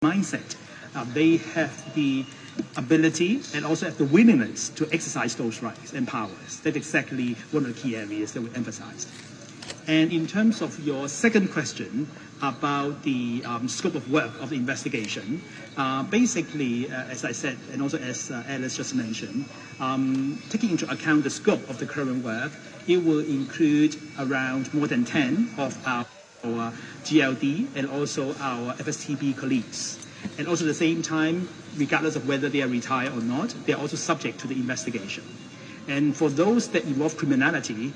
mindset. They have the ability and also have the willingness to exercise those rights and powers. That's exactly one of the key areas that we emphasized. And in terms of your second question about the scope of work of the investigation, basically, as I said, and also as Alice just mentioned, taking into account the scope of the current work, it will include around more than 10 of our GLD and also our FSTB colleagues. And also at the same time, regardless of whether they are retired or not, they are also subject to the investigation. And for those that involve criminality,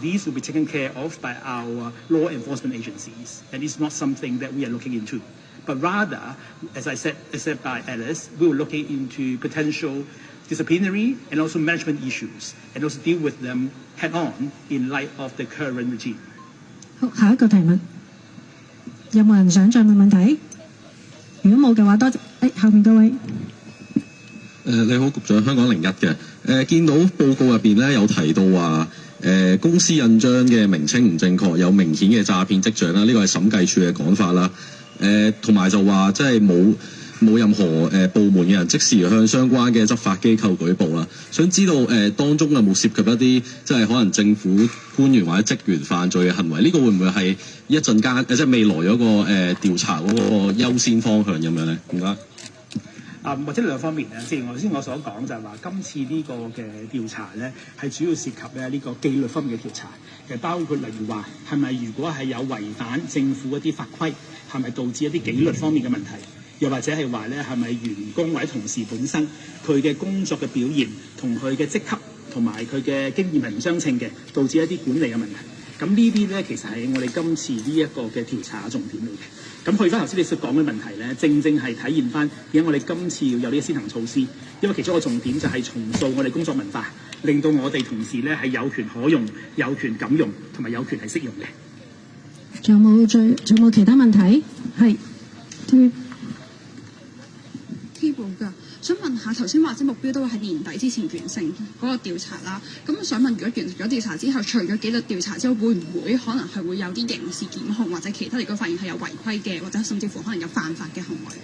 these will be taken care of by our law enforcement agencies. And it's not something that we are looking into. But rather, as I said by Alice, we will look into potential disciplinary and also management issues, and also deal with them head-on in light of the current regime. 好，下一個提問，有冇人想再問問題？如果冇嘅話，多謝。後面嗰位。你好，局長，香港01嘅。見到報告入邊咧有提到話，公司印章嘅名稱唔正確，有明顯嘅詐騙跡象啦。呢個係審計處嘅講法啦。同埋就話即係冇任何部門嘅人即時向相關嘅執法機構舉報啦。想知道當中有冇涉及一啲即係可能政府官員或者職員犯罪嘅行為？呢個會唔會係一陣間即係未來嗰個調查嗰個優先方向咁樣咧？唔該。或者兩方面咧，正如頭先我所講就係話，今次呢個嘅調查咧係主要涉及咧呢個紀律方面嘅調查，其實包括例如話係咪如果係有違反政府一啲法規，係咪導致一啲紀律方面嘅問題？又或者係話咧係咪員工或者同事本身佢嘅工作嘅表現同佢嘅職級同埋佢嘅經驗係唔相稱嘅，導致一啲管理嘅問題。咁呢啲咧其實係我哋今次呢一個嘅調查重點嚟嘅。咁去翻頭先你所講嘅問題咧，正正係體現翻點解我哋今次要有呢個先行措施，因為其中一個重點就係重塑我哋工作文化，令到我哋同事咧係有權可用、有權敢用同埋有權係適用嘅。仲有冇其他問題？係。T 部㗎，想問下頭先話目標都會喺年底之前完成嗰個調查啦。咁想問，如果完成咗調查之後，除咗紀律調查之後，會唔會可能係會有啲刑事檢控或者其他？如果發現係有違規嘅，或者甚至乎可能有犯法嘅行為？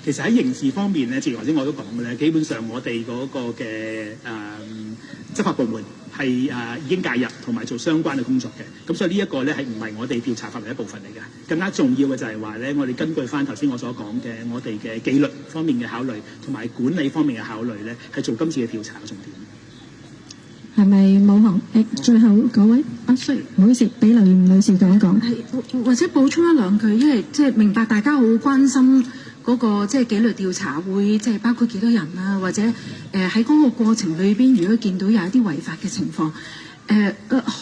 其實喺刑事方面咧，正如頭先我都講嘅咧，基本上我哋嗰個嘅執法部門係已經介入同埋做相關嘅工作嘅，咁所以呢一個咧係唔係我哋調查範圍一部分嚟嘅。更加重要嘅就係話咧，我哋根據翻頭先我所講嘅，我哋嘅紀律方面嘅考慮同埋管理方面嘅考慮咧，係做今次嘅調查嘅重點。係咪冇行？最後嗰位sorry，唔好意思，俾梁女士講一講。係，或者補充一兩句，因為即係明白大家好關心嗰個即係紀律調查會即係包括幾多人啊，或者喺嗰個過程裏邊，如果見到有一啲違法嘅情況，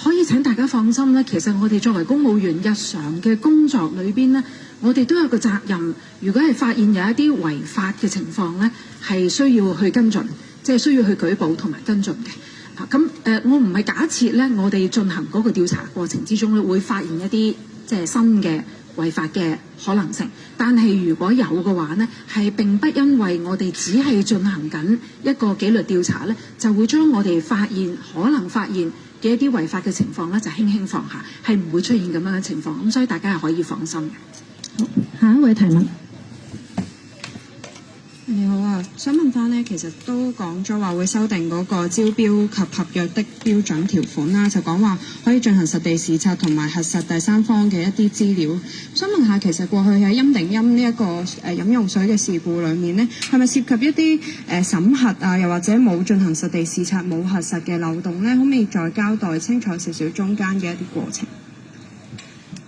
可以請大家放心咧。其實我哋作為公務員日常嘅工作裏邊咧，我哋都有個責任。如果係發現有一啲違法嘅情況咧，係需要去跟進，即係需要去舉報同埋跟進嘅。咁我唔係假設咧，我哋進行嗰個調查過程之中咧，會發現一啲即係新嘅違法嘅可能性。但係如果有嘅話呢，係並不因為我哋只係進行緊一個紀律調查咧，就會將我哋可能發現嘅一啲違法嘅情況咧，就輕輕放下，係唔會出現咁樣嘅情況。咁所以大家係可以放心嘅。好，下一位提問。你好啊，想問翻呢，其實都講咗話會修訂嗰個招標及合約的標準條款啦，就講話可以進行實地視察同埋核實第三方嘅一啲資料。想問下，其實過去喺陰定陰呢一個飲用水嘅事故裏面呢，係咪涉及一啲審核啊，又或者冇進行實地視察、冇核實嘅漏洞呢？可唔可以再交代清楚少少中間嘅一啲過程？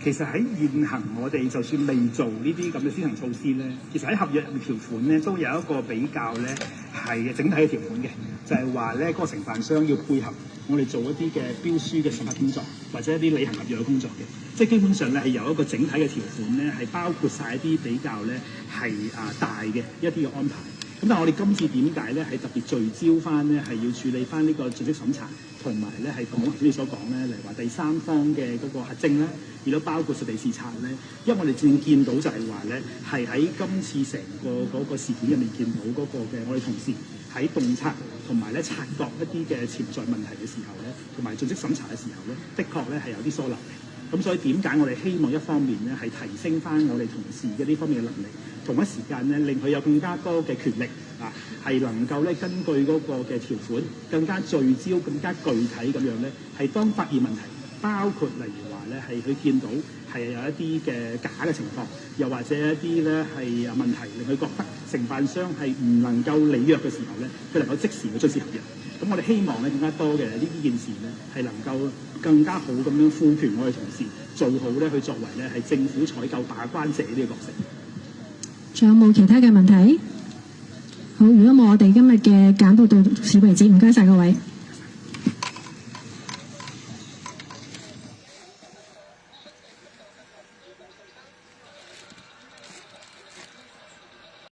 其實喺現行我哋就算未做呢啲咁嘅先行措施咧，其實喺合約入面條款咧都有一個比較咧係整體嘅條款嘅，就係話咧嗰個承辦商要配合我哋做一啲嘅標書嘅審核工作，或者一啲履行合約嘅工作嘅，即係基本上咧係有一個整體嘅條款咧係包括晒一啲比較咧係大嘅一啲嘅安排。咁但係我哋今次點解咧係特別聚焦翻咧係要處理翻呢個盡職審查，同埋咧係講頭先你所講咧，例如話第三方嘅嗰個核證咧，亦都包括實地視察咧，因為我哋正見到就係話咧係喺今次成個嗰個事件入面見到嗰個嘅我哋同事喺洞察同埋咧察覺一啲嘅潛在問題嘅時候咧，同埋盡職審查嘅時候咧，的確咧係有啲疏漏嘅。咁所以點解我哋希望一方面咧係提升翻我哋同事嘅呢方面嘅能力，同一時間咧令佢有更加多嘅權力啊，係能夠咧根據嗰個嘅條款更加聚焦、更加具體咁樣咧，係當發現問題，包括例如話咧係佢見到係有一啲嘅假嘅情況，又或者一啲咧係問題令佢覺得承辦商係唔能夠履約嘅時候咧，佢能夠即時去追討合約。咁我哋希望咧更加多嘅呢件事咧係能夠更加好咁樣賦權我哋同事做好咧，去作為咧係政府採購把關者呢個角色。仲有冇其他嘅問題？好，如果冇，我哋今日嘅簡報到此為止，唔該晒各位。